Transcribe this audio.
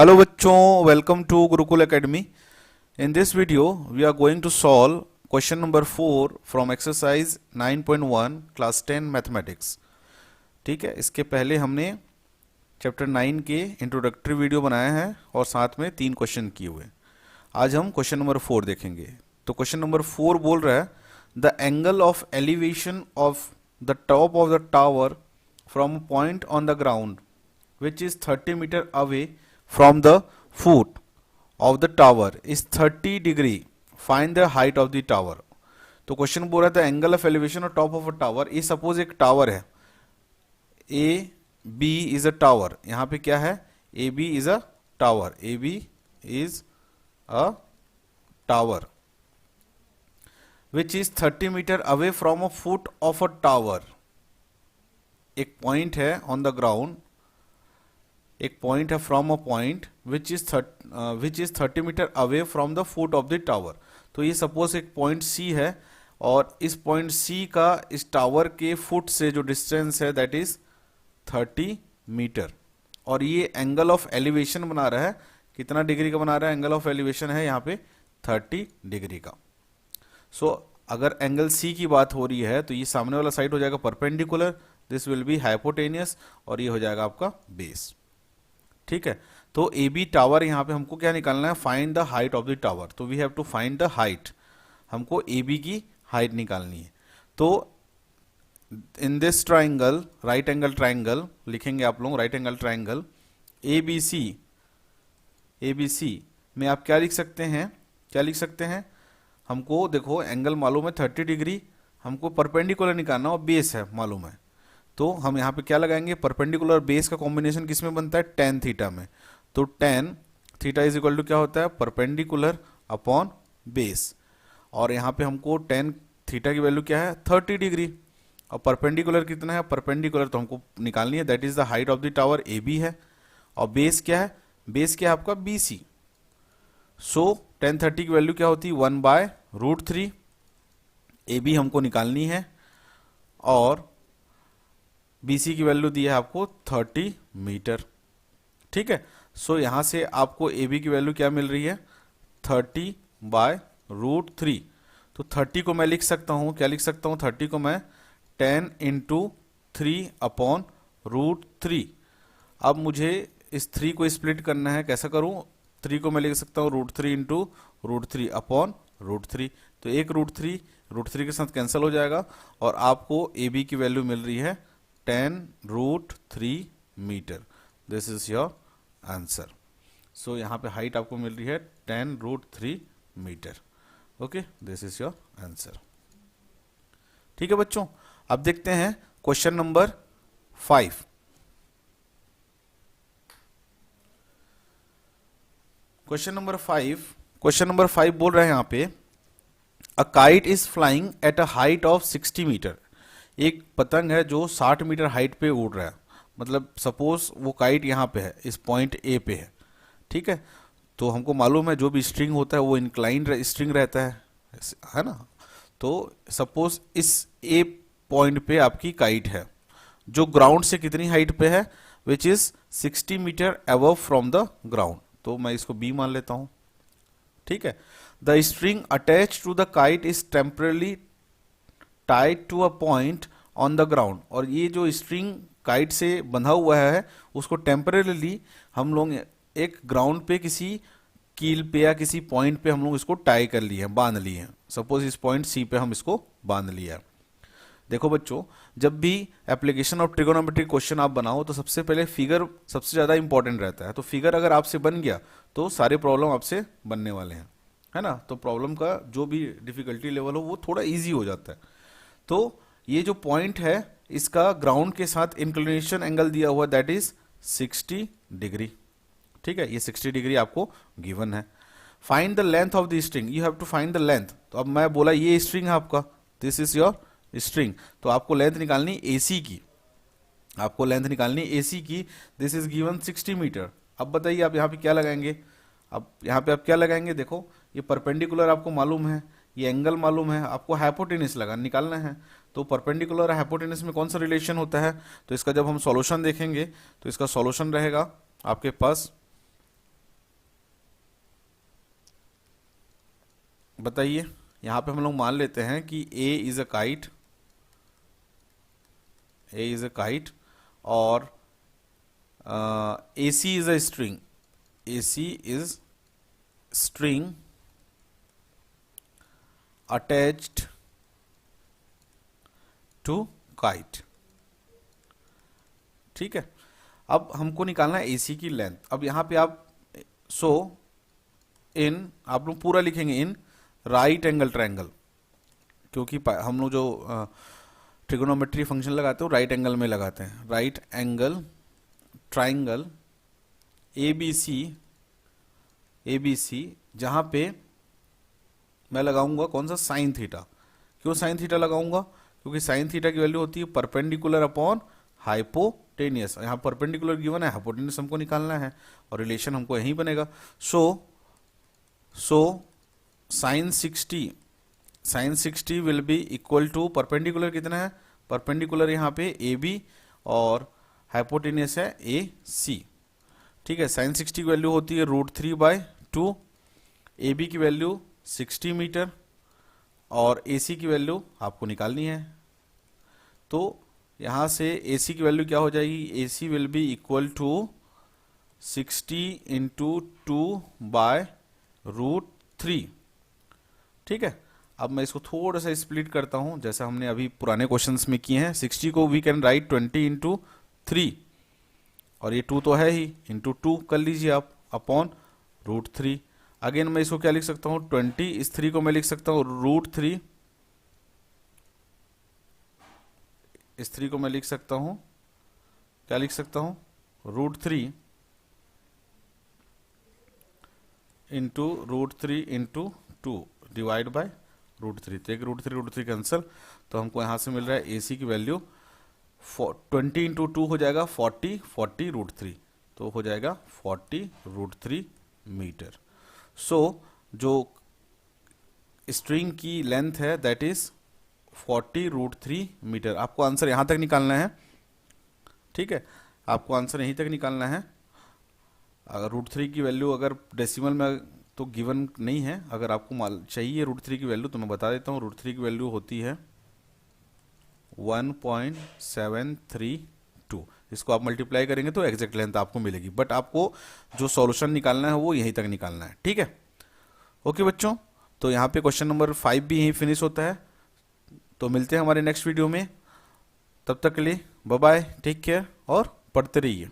Hello बच्चों, welcome to Gurukul Academy. In this video, we are going to solve question number 4 from exercise 9.1 class 10 mathematics. ठीक है, इसके पहले हमने chapter 9 के इंट्रोडक्टरी वीडियो बनाया है और साथ में 3 क्वेश्चन किए हुए। आज हम क्वेश्चन नंबर 4 देखेंगे। तो क्वेश्चन नंबर 4 बोल रहा है the angle of elevation of the top of the tower from point on the ground which is 30 metre away from the foot of the tower is 30 degree. Find the height of the tower. तो question बोल रहा था angle of elevation of top of a tower. ये suppose एक tower है, A B is a tower. यहां पे क्या है, A B is a tower, A B is a tower which is 30 metre away from a foot of a tower. एक point है on the ground, एक point है from a point which is 30 metre away from the foot of the tower. तो ये suppose एक point सी है और इस पॉइंट सी का इस टावर के फुट से जो डिस्टेंस है दैट इज 30 मीटर। और ये एंगल ऑफ एलिवेशन बना रहा है, कितना डिग्री का बना रहा है, एंगल ऑफ एलिवेशन है यहाँ पे 30 डिग्री का। सो अगर एंगल सी की बात हो रही है तो ये सामने वाला साइड हो जाएगा perpendicular, this will be hypotenuse, और ये हो जाएगा आपका बेस। ठीक है, तो ए बी टावर यहां पे हमको क्या निकालना है, find the height of the tower. तो we have to find the height, हमको ए बी की हाइट निकालनी है। तो in this triangle, right angle triangle लिखेंगे आप लोग, right angle triangle A B C में आप क्या लिख सकते हैं, क्या लिख सकते हैं, हमको देखो एंगल मालूम है 30 डिग्री, हमको परपेंडिकुलर निकालना और बेस है मालूम है। तो हम यहाँ पे क्या लगाएंगे, परपेंडिकुलर बेस का कॉम्बिनेशन किस में बनता है, टेन थीटा में। तो ten theta is equal to क्या होता है, परपेंडिकुलर अपॉन बेस। और यहाँ पे हमको टेन थीटा की वैल्यू क्या है, 30 डिग्री, और परपेंडिकुलर कितना है, परपेंडिकुलर तो हमको निकालनी है, that is the height of the tower A B है। और बेस क्या है, बेस क्या है आपका बी सी। सो टेन 30 की वैल्यू क्या होती है, 1/√3। ए बी हमको निकालनी है और BC की वैल्यू दी है आपको 30 मीटर। ठीक है, सो यहां से आपको AB की वैल्यू क्या मिल रही है, 30/√3। तो 30 को मैं लिख सकता हूं, क्या लिख सकता हूं, 30 को मैं 10 × 3/√3। अब मुझे इस 3 को स्प्लिट करना है, कैसा करूं, 3 को मैं लिख सकता हूं √3 × √3/√3। तो एक √3 के साथ कैंसिल हो जाएगा और आपको AB की वैल्यू मिल रही है 10√3 मीटर। This is your answer. So यहां पे हाइट आपको मिल रही है 10√3 मीटर। Okay, this is your answer. ठीक है बच्चों, अब देखते हैं क्वेश्चन नंबर 5। क्वेश्चन नंबर 5 बोल रहे हैं यहां पे a kite is flying at a height of 60 metre. एक पतंग है जो 60 मीटर हाइट पे उड़ रहा है, मतलब सपोज वो काइट यहाँ पे है, इस पॉइंट ए पे है। ठीक है, तो हमको मालूम है जो भी स्ट्रिंग होता है वो इंक्लाइंड स्ट्रिंग रहता है ना। तो सपोज इस ए पॉइंट पे आपकी काइट है जो ग्राउंड से कितनी हाइट पे है, which is 60 metre above from the ground. तो मैं इसको बी मान लेता हूं। ठीक है, the string attach to the kite is temporarily tied to a point on the ground. और ये जो स्ट्रिंग काइट से बंधा हुआ है उसको टेम्परेली हम लोग एक ग्राउंड पे किसी कील पे या किसी पॉइंट पे हम लोग इसको टाई कर लिए हैं, बांध लिए हैं। सपोज इस पॉइंट सी पे हम इसको बांध लिया। देखो बच्चों, जब भी एप्लीकेशन ऑफ ट्रिगोनोमेट्री क्वेश्चन आप बनाओ तो सबसे पहले फिगर सबसे ज्यादा इंपॉर्टेंट रहता है। तो फिगर अगर आपसे बन गया तो सारे प्रॉब्लम आपसे बनने वाले हैं, है ना। तो प्रॉब्लम का जो भी डिफिकल्टी लेवल हो वो थोड़ा ईजी हो जाता है। तो ये जो पॉइंट है इसका ग्राउंड के साथ इंक्लिनेशन एंगल दिया हुआ दैट इज 60 डिग्री। ठीक है, ये 60 डिग्री आपको गिवन है। Find the length of the string, you have to find the length. तो अब मैं बोला ये स्ट्रिंग है आपका, दिस इज योर स्ट्रिंग, तो आपको लेंथ निकालनी AC की, आपको लेंथ निकालनी AC की। This is given 60 metre. अब बताइए आप यहाँ पे क्या लगाएंगे, अब यहाँ पे आप क्या लगाएंगे, देखो ये परपेंडिकुलर आपको मालूम है, ये एंगल मालूम है, आपको हाइपोटेनस लगा निकालना है। तो परपेंडिकुलर और हाइपोटेनस में कौन सा रिलेशन होता है, तो इसका जब हम सॉल्यूशन देखेंगे तो इसका सॉल्यूशन रहेगा आपके पास बताइए, यहाँ पे हम लोग मान लेते हैं कि A is a kite, A is a kite, और AC is a string, AC is string attached to kite। ठीक है, अब हमको निकालना है AC की लेंथ। अब यहाँ पे आप इन आप लोग पूरा लिखेंगे इन राइट एंगल ट्रायंगल, क्योंकि हम लोग जो ट्रिगोनोमेट्री फंक्शन लगाते हैं राइट एंगल में लगाते हैं। राइट एंगल ट्राइंगल ABC, जहां पे मैं लगाऊंगा कौन सा, साइन थीटा। क्यों साइन थीटा लगाऊंगा, क्योंकि साइन थीटा की वैल्यू होती है परपेंडिकुलर अपॉन हाइपोटेनियस। यहाँ परपेंडिकुलर गिवन है, हाइपोटेनियस हमको निकालना है और रिलेशन हमको यहीं बनेगा। So sine 60 will be equal to perpendicular कितना है, परपेंडिकुलर यहाँ पे AB और हाइपोटेनियस है AC। ठीक है, साइन 60 की वैल्यू होती है √3/2, AB की वैल्यू 60 मीटर और AC की वैल्यू आपको निकालनी है। तो यहाँ से AC की वैल्यू क्या हो जाएगी, AC will be equal to 60 into 2/√3। ठीक है, अब मैं इसको थोड़ा सा स्प्लिट करता हूं जैसा हमने अभी पुराने क्वेश्चंस में किए हैं। 60 को वी कैन राइट 20 इंटू 3, और ये 2 तो है ही, इंटू 2 कर लीजिए आप अपॉन √3। अगेन मैं इसको क्या लिख सकता हूँ, 20, इस 3 को मैं लिख सकता हूँ √3, इस 3 को मैं लिख सकता हूँ, क्या लिख सकता हूँ, √3 इंटू √3 इंटू 2 डिवाइड बाय √3। तो एक √3 कैंसिल, तो हमको यहाँ से मिल रहा है AC की वैल्यू 20 इंटू 2 हो जाएगा 40 √3, तो हो जाएगा 40 √3 मीटर। सो जो स्ट्रिंग की लेंथ है दैट इज 40 √3 मीटर। आपको आंसर यहाँ तक निकालना है। ठीक है, आपको आंसर यहीं तक निकालना है। अगर √3 की वैल्यू अगर डेसिमल में तो गिवन नहीं है, अगर आपको चाहिए √3 की वैल्यू तो मैं बता देता हूँ। √3 की वैल्यू होती है 1.732। इसको आप मल्टीप्लाई करेंगे तो एग्जैक्ट लेंथ आपको मिलेगी, बट आपको जो सॉल्यूशन निकालना है वो यहीं तक निकालना है। ठीक है, ओके बच्चों, तो यहाँ पे क्वेश्चन नंबर 5 भी यहीं फिनिश होता है। तो मिलते हैं हमारे नेक्स्ट वीडियो में, तब तक के लिए बाय बाय, टेक केयर और पढ़ते रहिए।